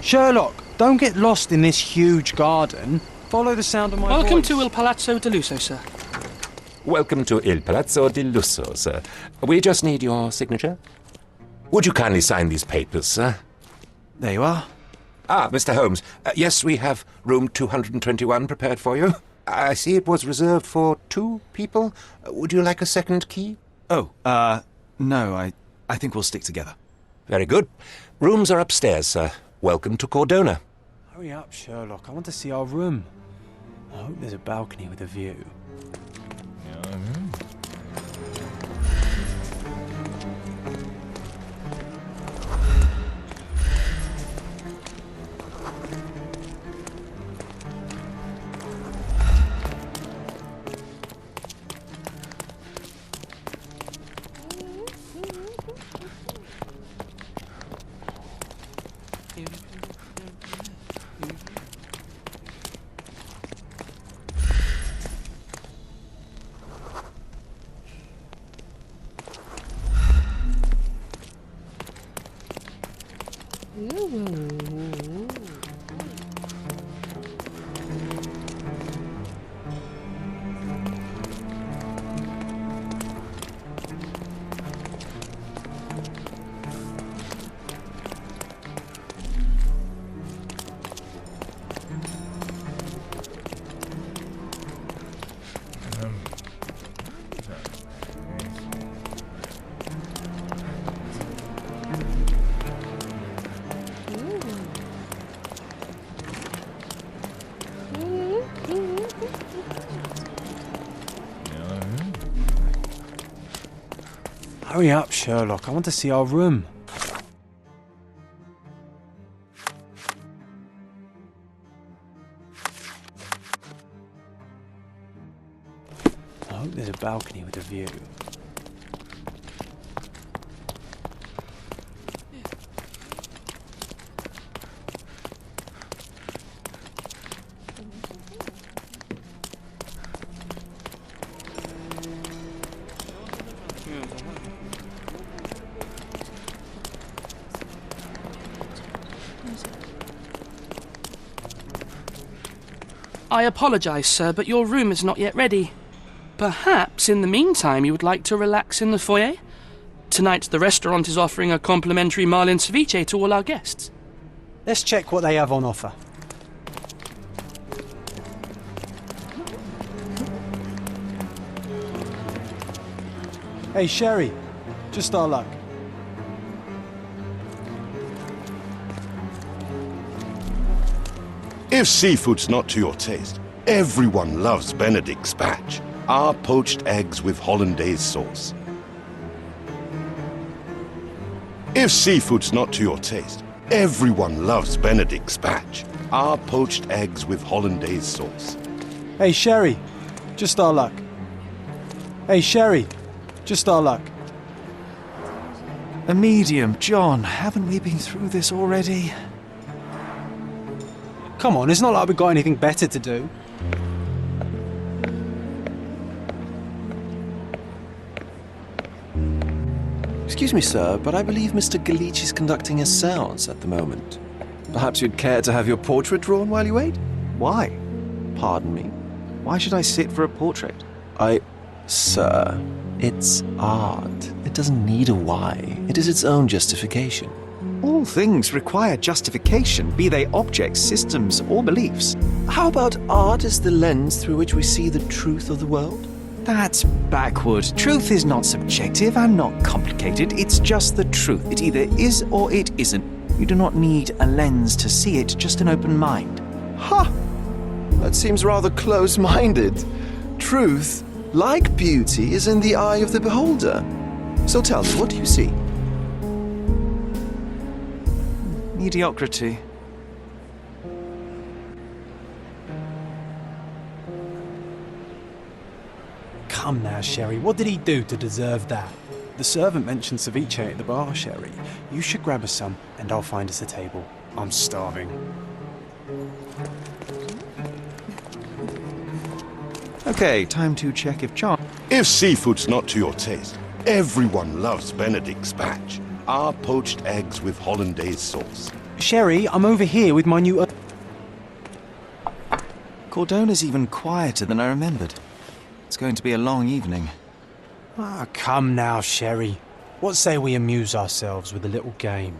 Sherlock, don't get lost in this huge garden. Follow the sound of my voice. Welcome to Il Palazzo di Lusso, sir. Welcome to Il Palazzo di Lusso, sir. We just need your signature. Would you kindly sign these papers, sir? There you are. Ah, Mr. Holmes. Yes, we have room 221 prepared for you. I see it was reserved for 2 people. Would you like a second key? Oh, no, I think we'll stick together. Very good. Rooms are upstairs, sir. Welcome to Cordona. Hurry up, Sherlock. I want to see our room. I hope there's a balcony with a view. Hurry up, Sherlock. I want to see our room. I hope there's a balcony with a view. I apologise, sir, but your room is not yet ready. Perhaps, in the meantime, you would like to relax in the foyer? Tonight, the restaurant is offering a complimentary marlin ceviche to all our guests. Let's check what they have on offer. Hey, Sherry. Just our luck. If seafood's not to your taste, everyone loves Benedict's batch, our poached eggs with hollandaise sauce. If seafood's not to your taste, everyone loves Benedict's batch, our poached eggs with hollandaise sauce. Hey, Sherry. Just our luck. Hey, Sherry. Just our luck. A medium, John. Haven't we been through this already? Come on, it's not like we've got anything better to do. Excuse me, sir, but I believe Mr. Galich is conducting a séance at the moment. Perhaps you'd care to have your portrait drawn while you wait? Why? Pardon me? Why should I sit for a portrait? Sir, it's art. It doesn't need a why. It is its own justification. All things require justification, be they objects, systems, or beliefs. How about art as the lens through which we see the truth of the world? That's backward. Truth is not subjective and not complicated. It's just the truth. It either is or it isn't. You do not need a lens to see it, just an open mind. Ha! That seems rather close-minded. Truth, like beauty, is in the eye of the beholder. So tell me, what do you see? Mediocrity. Come now, Sherry. What did he do to deserve that? The servant mentioned ceviche at the bar, Sherry. You should grab us some, and I'll find us a table. I'm starving. Okay, time to check if John... If seafood's not to your taste, everyone loves Benedict's batch, our poached eggs with hollandaise sauce. Sherry, I'm over here with my new... Cordona's even quieter than I remembered. It's going to be a long evening. Ah, come now, Sherry. What say we amuse ourselves with a little game?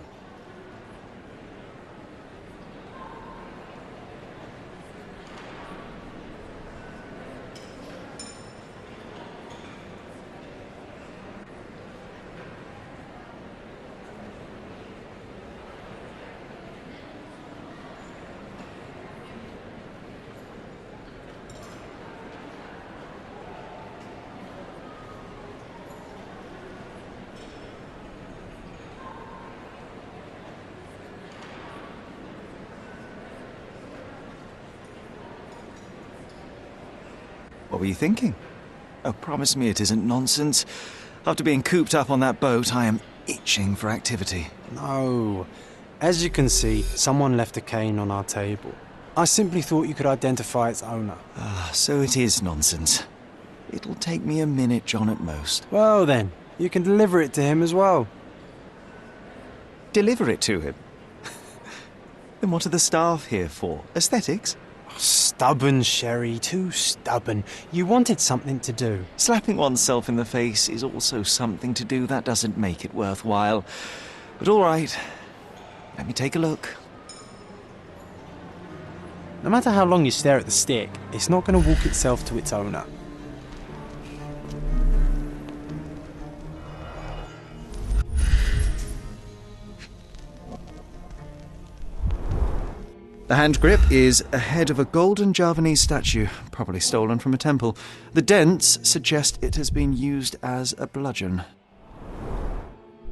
What were you thinking? Oh, promise me it isn't nonsense. After being cooped up on that boat, I am itching for activity. No. As you can see, someone left a cane on our table. I simply thought you could identify its owner. Ah, so it is nonsense. It'll take me a minute, John, at most. Well then, you can deliver it to him as well. Deliver it to him? Then what are the staff here for? Aesthetics? Stubborn, Sherry, too stubborn. You wanted something to do. Slapping oneself in the face is also something to do. That doesn't make it worthwhile. But all right, let me take a look. No matter how long you stare at the stick, it's not going to walk itself to its owner. The hand grip is a head of a golden Javanese statue, probably stolen from a temple. The dents suggest it has been used as a bludgeon.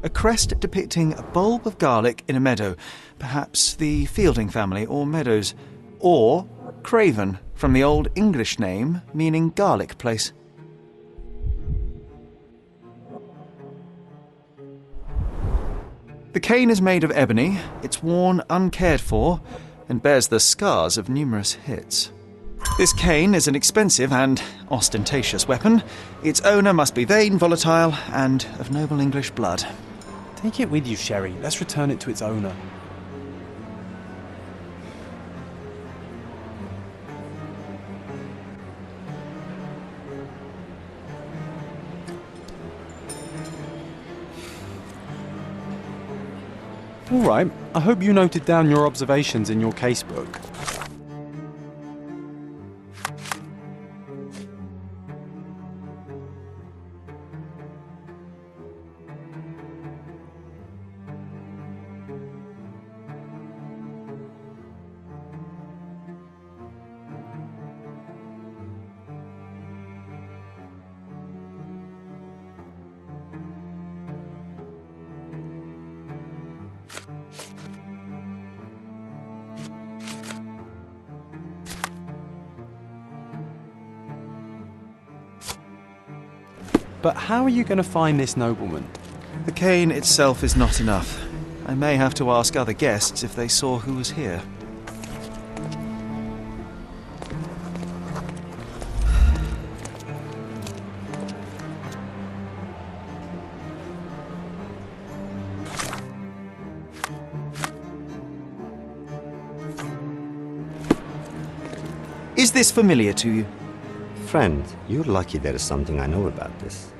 A crest depicting a bulb of garlic in a meadow, perhaps the Fielding family or Meadows, or Craven, from the Old English name meaning garlic place. The cane is made of ebony, it's worn uncared for, and bears the scars of numerous hits. This cane is an expensive and ostentatious weapon. Its owner must be vain, volatile, and of noble English blood. Take it with you, Sherry. Let's return it to its owner. All right, I hope you noted down your observations in your casebook. But how are you going to find this nobleman? The cane itself is not enough. I may have to ask other guests if they saw who was here. Is this familiar to you? Friend, you're lucky there is something I know about this.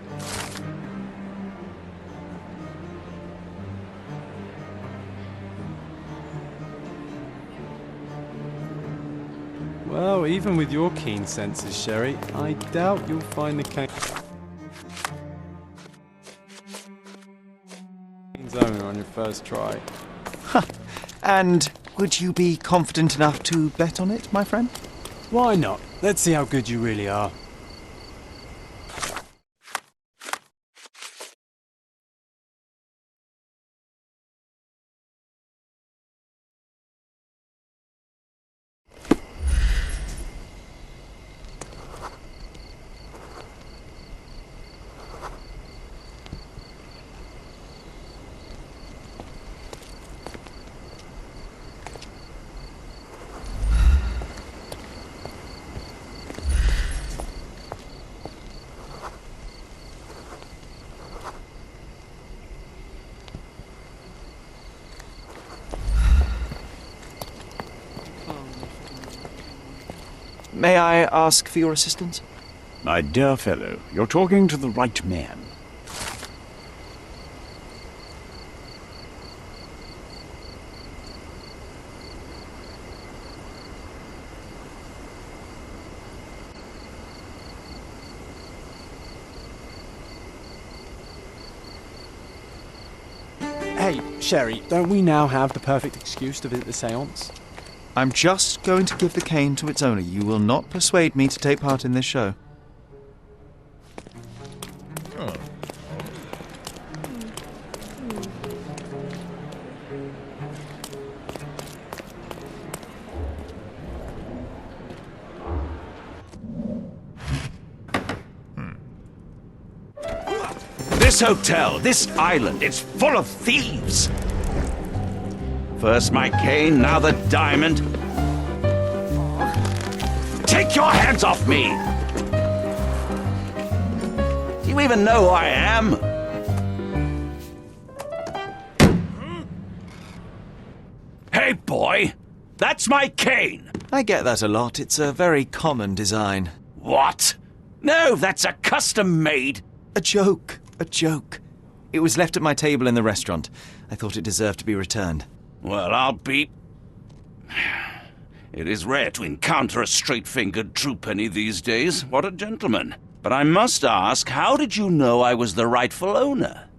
Well, even with your keen senses, Sherry, I doubt you'll find the cane's owner on your first try. And would you be confident enough to bet on it, my friend? Why not? Let's see how good you really are. May I ask for your assistance? My dear fellow, you're talking to the right man. Hey, Sherry, don't we now have the perfect excuse to visit the séance? I'm just going to give the cane to its owner. You will not persuade me to take part in this show. This hotel, this island, it's full of thieves. First my cane, now the diamond. Take your hands off me! Do you even know who I am? Hey, boy! That's my cane! I get that a lot. It's a very common design. What? No, that's a custom-made. A joke. A joke. It was left at my table in the restaurant. I thought it deserved to be returned. Well, I'll be... It is rare to encounter a straight-fingered true penny these days. What a gentleman. But I must ask, how did you know I was the rightful owner?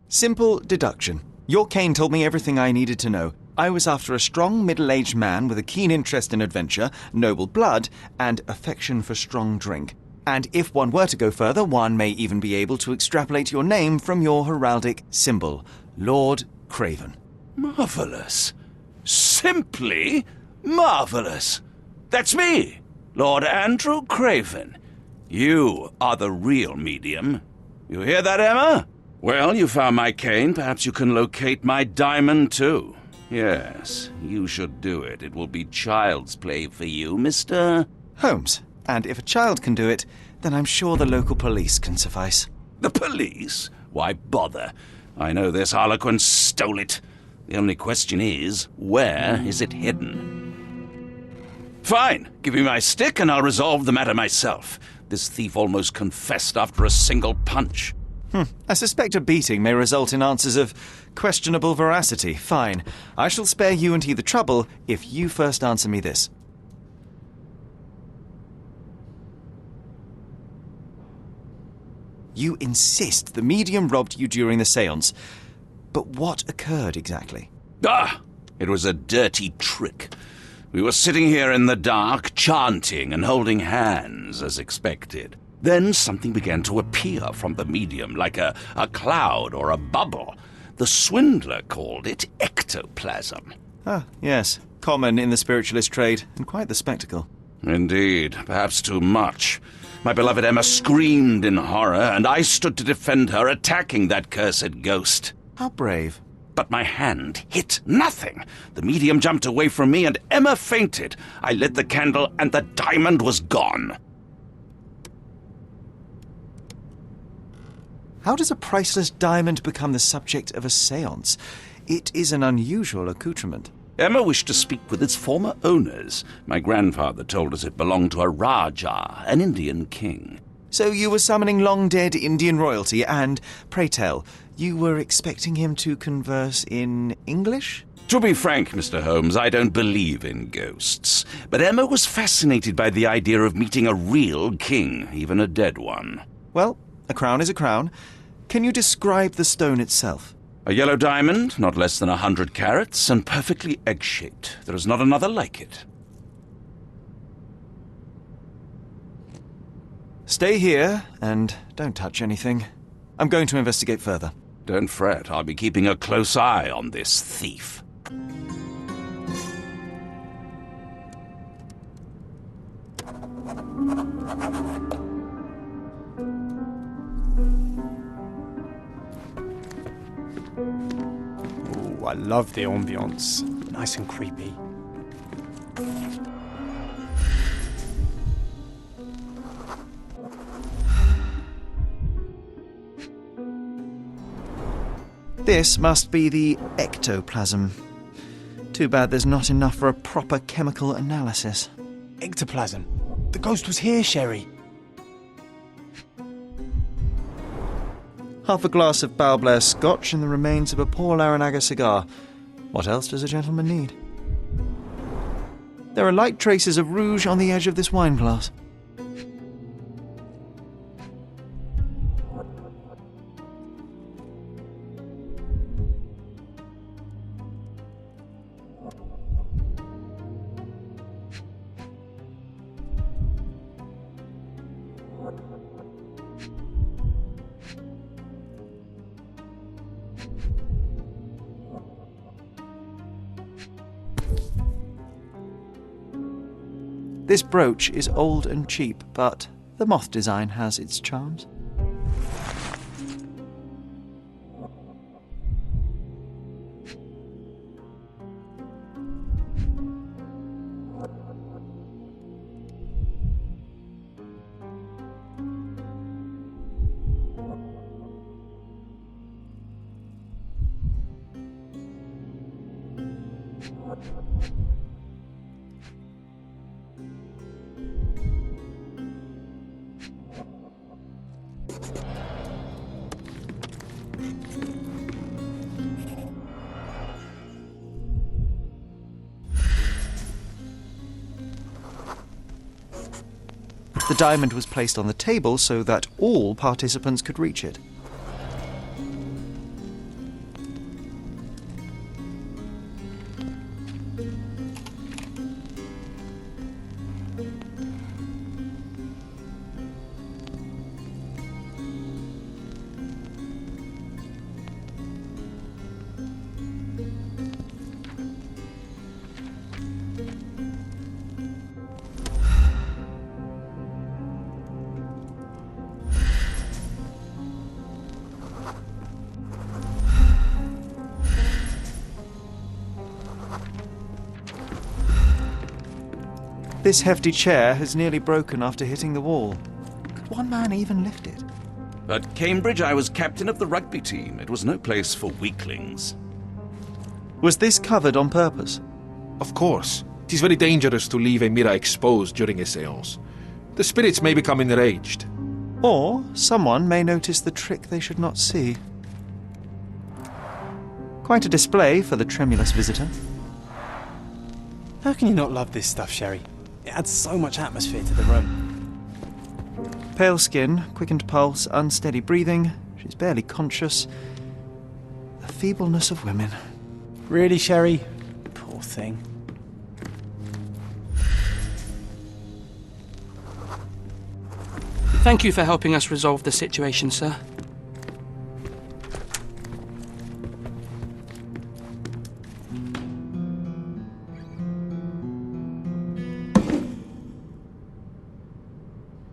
Simple deduction. Your cane told me everything I needed to know. I was after a strong, middle-aged man with a keen interest in adventure, noble blood, and affection for strong drink. And if one were to go further, one may even be able to extrapolate your name from your heraldic symbol, Lord Craven. Marvelous. Simply marvelous. That's me, Lord Andrew Craven. You are the real medium. You hear that, Emma? Well, you found my cane. Perhaps you can locate my diamond, too. Yes, you should do it. It will be child's play for you, Mr. Holmes. And if a child can do it, then I'm sure the local police can suffice. The police? Why bother? I know this harlequin stole it. The only question is, where is it hidden? Fine. Give me my stick and I'll resolve the matter myself. This thief almost confessed after a single punch. I suspect a beating may result in answers of questionable veracity. Fine. I shall spare you and he the trouble if you first answer me this. You insist the medium robbed you during the séance. But what occurred exactly? It was a dirty trick. We were sitting here in the dark, chanting and holding hands as expected. Then something began to appear from the medium, like a cloud or a bubble. The swindler called it ectoplasm. Ah, yes. Common in the spiritualist trade, and quite the spectacle. Indeed, perhaps too much. My beloved Emma screamed in horror, and I stood to defend her, attacking that cursed ghost. How brave. But my hand hit nothing. The medium jumped away from me, and Emma fainted. I lit the candle, and the diamond was gone. How does a priceless diamond become the subject of a séance? It is an unusual accoutrement. Emma wished to speak with its former owners. My grandfather told us it belonged to a Raja, an Indian king. So you were summoning long-dead Indian royalty, and, pray tell, you were expecting him to converse in English? To be frank, Mr. Holmes, I don't believe in ghosts. But Emma was fascinated by the idea of meeting a real king, even a dead one. Well, a crown is a crown. Can you describe the stone itself? A yellow diamond, not less than 100 carats, and perfectly egg-shaped. There is not another like it. Stay here, and don't touch anything. I'm going to investigate further. Don't fret, I'll be keeping a close eye on this thief. Ooh, I love the ambience. Nice and creepy. This must be the ectoplasm. Too bad there's not enough for a proper chemical analysis. Ectoplasm. The ghost was here, Sherry. Half a glass of Balblair scotch and the remains of a poor Laranaga cigar. What else does a gentleman need? There are light traces of rouge on the edge of this wine glass. This brooch is old and cheap, but the moth design has its charms. The diamond was placed on the table so that all participants could reach it. This hefty chair has nearly broken after hitting the wall. Could one man even lift it? At Cambridge, I was captain of the rugby team. It was no place for weaklings. Was this covered on purpose? Of course. It is very dangerous to leave a mirror exposed during a séance. The spirits may become enraged. Or someone may notice the trick they should not see. Quite a display for the tremulous visitor. How can you not love this stuff, Sherry? It adds so much atmosphere to the room. Pale skin, quickened pulse, unsteady breathing. She's barely conscious. The feebleness of women. Really, Sherry? Poor thing. Thank you for helping us resolve the situation, sir.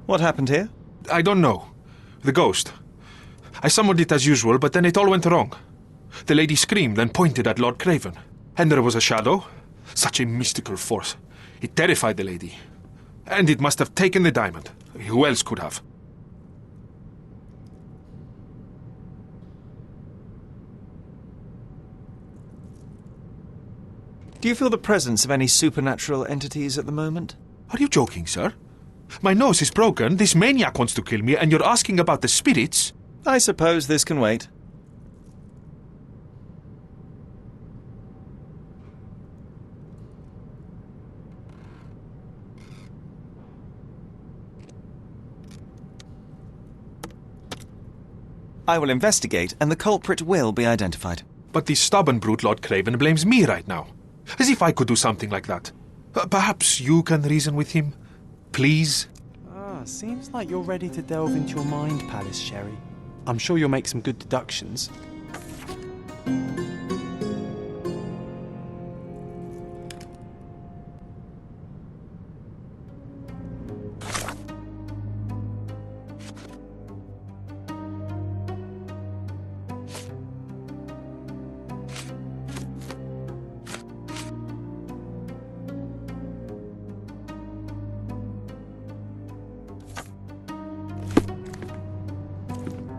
What happened here? I don't know. The ghost. I summoned it as usual, but then it all went wrong. The lady screamed and pointed at Lord Craven. And there was a shadow. Such a mystical force. It terrified the lady. And it must have taken the diamond. Who else could have? Do you feel the presence of any supernatural entities at the moment? Are you joking, sir? My nose is broken, this maniac wants to kill me, and you're asking about the spirits? I suppose this can wait. I will investigate, and the culprit will be identified. But the stubborn brute Lord Craven blames me right now. As if I could do something like that. Perhaps you can reason with him? Please? Seems like you're ready to delve into your mind palace, Sherry. I'm sure you'll make some good deductions.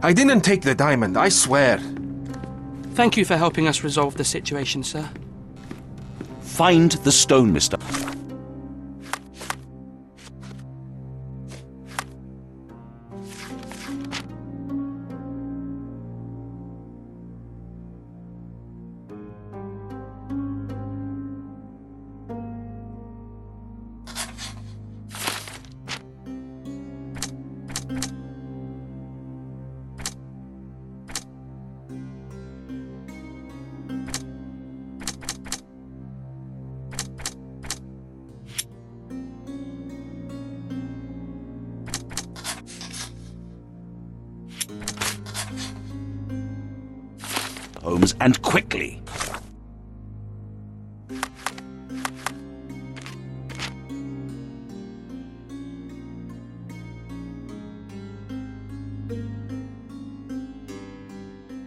I didn't take the diamond, I swear. Thank you for helping us resolve the situation, sir. Find the stone, mister. Holmes, and quickly.